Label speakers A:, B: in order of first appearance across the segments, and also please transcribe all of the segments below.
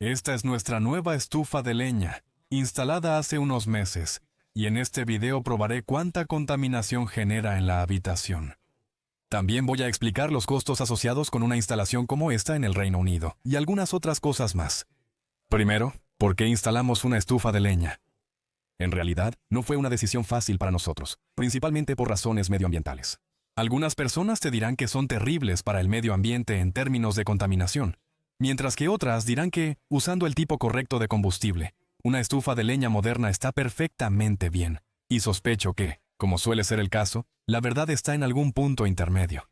A: Esta es nuestra nueva estufa de leña, instalada hace unos meses, y en este video probaré cuánta contaminación genera en la habitación. También voy a explicar los costos asociados con una instalación como esta en el Reino Unido, y algunas otras cosas más. Primero, ¿por qué instalamos una estufa de leña? En realidad, no fue una decisión fácil para nosotros, principalmente por razones medioambientales. Algunas personas te dirán que son terribles para el medio ambiente en términos de contaminación, mientras que otras dirán que, usando el tipo correcto de combustible, una estufa de leña moderna está perfectamente bien, y sospecho que, como suele ser el caso, la verdad está en algún punto intermedio.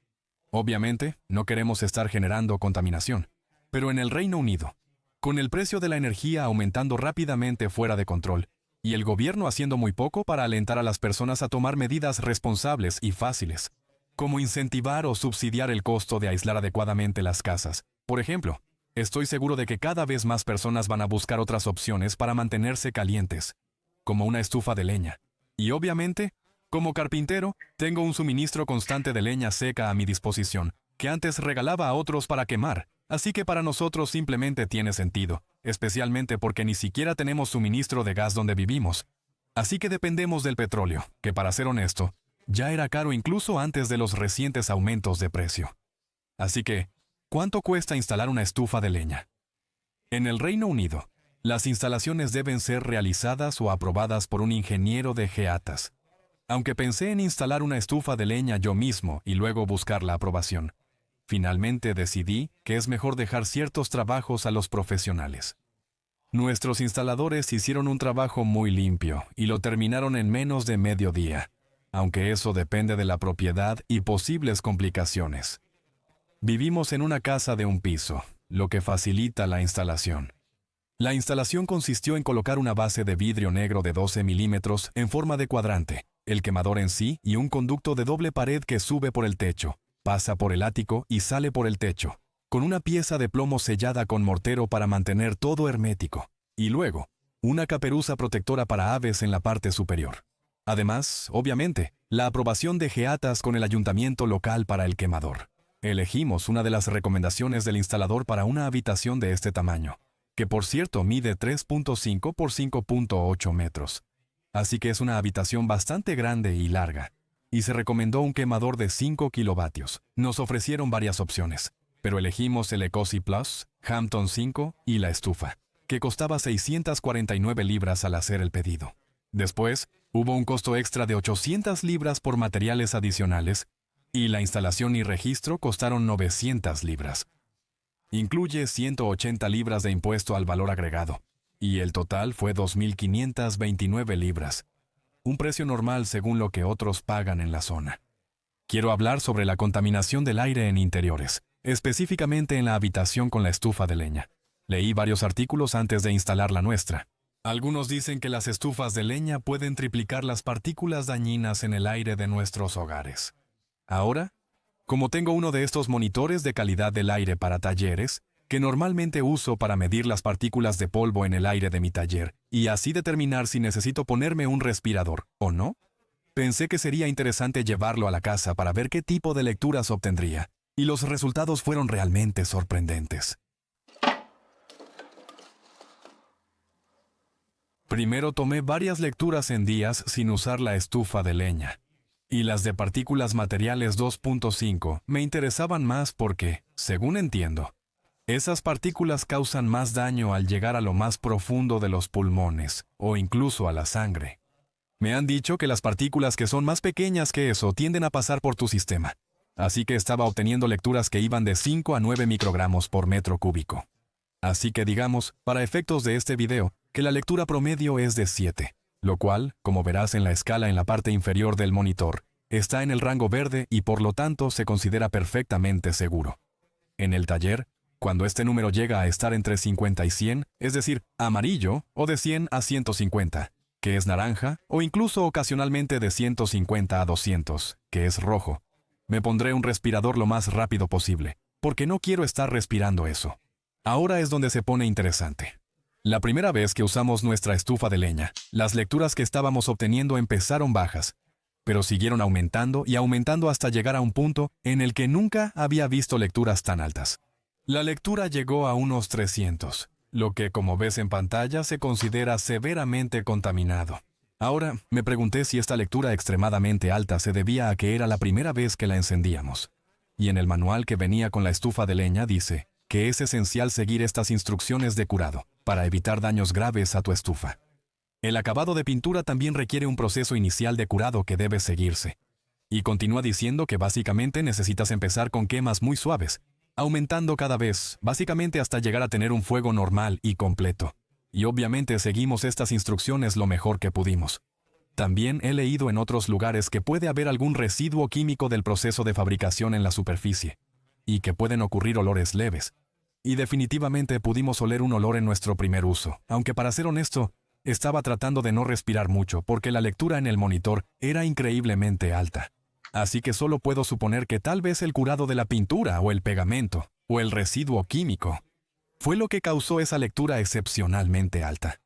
A: Obviamente, no queremos estar generando contaminación, pero en el Reino Unido, con el precio de la energía aumentando rápidamente fuera de control, y el gobierno haciendo muy poco para alentar a las personas a tomar medidas responsables y fáciles, como incentivar o subsidiar el costo de aislar adecuadamente las casas. Por ejemplo, estoy seguro de que cada vez más personas van a buscar otras opciones para mantenerse calientes, como una estufa de leña. Y obviamente, como carpintero, tengo un suministro constante de leña seca a mi disposición, que antes regalaba a otros para quemar, así que para nosotros simplemente tiene sentido, especialmente porque ni siquiera tenemos suministro de gas donde vivimos. Así que dependemos del petróleo, que para ser honesto, ya era caro incluso antes de los recientes aumentos de precio. Así que, ¿cuánto cuesta instalar una estufa de leña? En el Reino Unido, las instalaciones deben ser realizadas o aprobadas por un ingeniero de GEATAS. Aunque pensé en instalar una estufa de leña yo mismo y luego buscar la aprobación, finalmente decidí que es mejor dejar ciertos trabajos a los profesionales. Nuestros instaladores hicieron un trabajo muy limpio y lo terminaron en menos de medio día, aunque eso depende de la propiedad y posibles complicaciones. Vivimos en una casa de un piso, lo que facilita la instalación. La instalación consistió en colocar una base de vidrio negro de 12 milímetros en forma de cuadrante, el quemador en sí y un conducto de doble pared que sube por el techo, pasa por el ático y sale por el techo, con una pieza de plomo sellada con mortero para mantener todo hermético, y luego, una caperuza protectora para aves en la parte superior. Además, obviamente, la aprobación de GEATAS con el ayuntamiento local para el quemador. Elegimos una de las recomendaciones del instalador para una habitación de este tamaño, que por cierto mide 3.5 por 5.8 metros. Así que es una habitación bastante grande y larga. Y se recomendó un quemador de 5 kilovatios. Nos ofrecieron varias opciones, pero elegimos el Ecosi Plus, Hampton 5 y la estufa, que costaba 649 libras al hacer el pedido. Después, hubo un costo extra de 800 libras por materiales adicionales, y la instalación y registro costaron 900 libras. Incluye 180 libras de impuesto al valor agregado, y el total fue 2.529 libras, un precio normal según lo que otros pagan en la zona. Quiero hablar sobre la contaminación del aire en interiores, específicamente en la habitación con la estufa de leña. Leí varios artículos antes de instalar la nuestra. Algunos dicen que las estufas de leña pueden triplicar las partículas dañinas en el aire de nuestros hogares. Ahora, como tengo uno de estos monitores de calidad del aire para talleres, que normalmente uso para medir las partículas de polvo en el aire de mi taller, y así determinar si necesito ponerme un respirador o no, pensé que sería interesante llevarlo a la casa para ver qué tipo de lecturas obtendría, y los resultados fueron realmente sorprendentes. Primero tomé varias lecturas en días sin usar la estufa de leña. Y las de partículas materiales 2.5 me interesaban más porque, según entiendo, esas partículas causan más daño al llegar a lo más profundo de los pulmones, o incluso a la sangre. Me han dicho que las partículas que son más pequeñas que eso tienden a pasar por tu sistema, así que estaba obteniendo lecturas que iban de 5 a 9 microgramos por metro cúbico. Así que digamos, para efectos de este video, que la lectura promedio es de 7. Lo cual, como verás en la escala en la parte inferior del monitor, está en el rango verde y por lo tanto se considera perfectamente seguro. En el taller, cuando este número llega a estar entre 50 y 100, es decir, amarillo, o de 100 a 150, que es naranja, o incluso ocasionalmente de 150 a 200, que es rojo, me pondré un respirador lo más rápido posible, porque no quiero estar respirando eso. Ahora es donde se pone interesante. La primera vez que usamos nuestra estufa de leña, las lecturas que estábamos obteniendo empezaron bajas, pero siguieron aumentando y aumentando hasta llegar a un punto en el que nunca había visto lecturas tan altas. La lectura llegó a unos 300, lo que, como ves en pantalla, se considera severamente contaminado. Ahora, me pregunté si esta lectura extremadamente alta se debía a que era la primera vez que la encendíamos. Y en el manual que venía con la estufa de leña dice que es esencial seguir estas instrucciones de curado para evitar daños graves a tu estufa. El acabado de pintura también requiere un proceso inicial de curado que debe seguirse. Y continúa diciendo que básicamente necesitas empezar con quemas muy suaves, aumentando cada vez, básicamente hasta llegar a tener un fuego normal y completo. Y obviamente seguimos estas instrucciones lo mejor que pudimos. También he leído en otros lugares que puede haber algún residuo químico del proceso de fabricación en la superficie, y que pueden ocurrir olores leves. Y definitivamente pudimos oler un olor en nuestro primer uso, aunque para ser honesto, estaba tratando de no respirar mucho porque la lectura en el monitor era increíblemente alta. Así que solo puedo suponer que tal vez el curado de la pintura o el pegamento o el residuo químico fue lo que causó esa lectura excepcionalmente alta.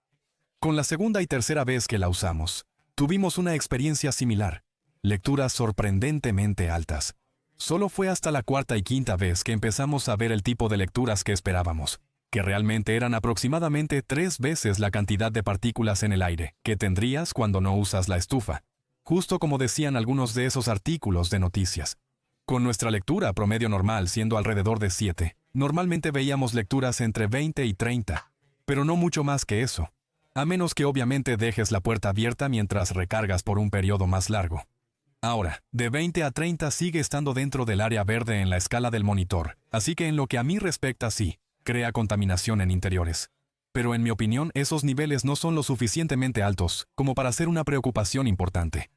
A: Con la segunda y tercera vez que la usamos, tuvimos una experiencia similar, lecturas sorprendentemente altas. Solo fue hasta la cuarta y quinta vez que empezamos a ver el tipo de lecturas que esperábamos, que realmente eran aproximadamente 3 veces la cantidad de partículas en el aire que tendrías cuando no usas la estufa, justo como decían algunos de esos artículos de noticias. Con nuestra lectura promedio normal siendo alrededor de 7, normalmente veíamos lecturas entre 20 y 30, pero no mucho más que eso, a menos que obviamente dejes la puerta abierta mientras recargas por un periodo más largo. Ahora, de 20 a 30 sigue estando dentro del área verde en la escala del monitor, así que en lo que a mí respecta sí, crea contaminación en interiores. Pero en mi opinión, esos niveles no son lo suficientemente altos como para ser una preocupación importante.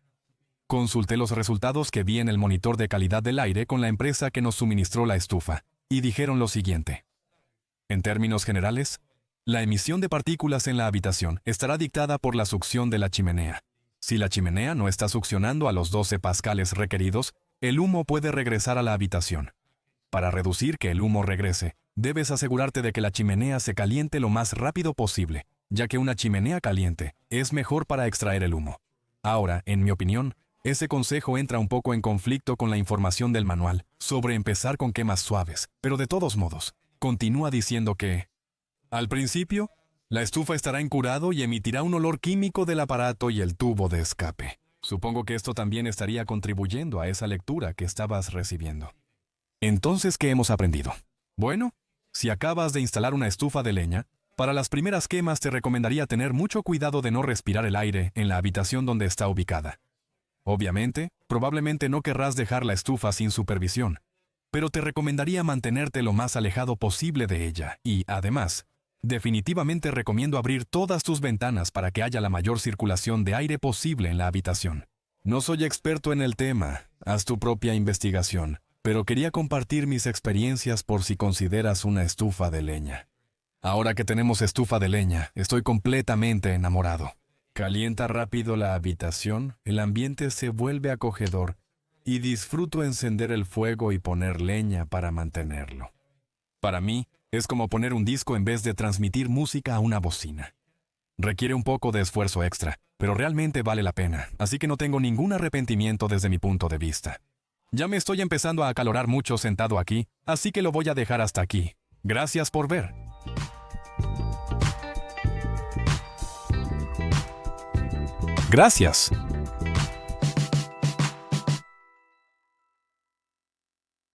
A: Consulté los resultados que vi en el monitor de calidad del aire con la empresa que nos suministró la estufa, y dijeron lo siguiente. En términos generales, la emisión de partículas en la habitación estará dictada por la succión de la chimenea. Si la chimenea no está succionando a los 12 pascales requeridos, el humo puede regresar a la habitación. Para reducir que el humo regrese, debes asegurarte de que la chimenea se caliente lo más rápido posible, ya que una chimenea caliente es mejor para extraer el humo. Ahora, en mi opinión, ese consejo entra un poco en conflicto con la información del manual sobre empezar con quemas suaves, pero de todos modos, continúa diciendo que, al principio, la estufa estará en curado y emitirá un olor químico del aparato y el tubo de escape. Supongo que esto también estaría contribuyendo a esa lectura que estabas recibiendo. Entonces, ¿qué hemos aprendido? Bueno, si acabas de instalar una estufa de leña, para las primeras quemas te recomendaría tener mucho cuidado de no respirar el aire en la habitación donde está ubicada. Obviamente, probablemente no querrás dejar la estufa sin supervisión, pero te recomendaría mantenerte lo más alejado posible de ella y, además, definitivamente recomiendo abrir todas tus ventanas para que haya la mayor circulación de aire posible en la habitación. No soy experto en el tema, haz tu propia investigación, pero quería compartir mis experiencias por si consideras una estufa de leña. Ahora que tenemos estufa de leña, estoy completamente enamorado. Calienta rápido la habitación, el ambiente se vuelve acogedor y disfruto encender el fuego y poner leña para mantenerlo. Para mí, es como poner un disco en vez de transmitir música a una bocina. Requiere un poco de esfuerzo extra, pero realmente vale la pena, así que no tengo ningún arrepentimiento desde mi punto de vista. Ya me estoy empezando a acalorar mucho sentado aquí, así que lo voy a dejar hasta aquí. Gracias por ver. Gracias.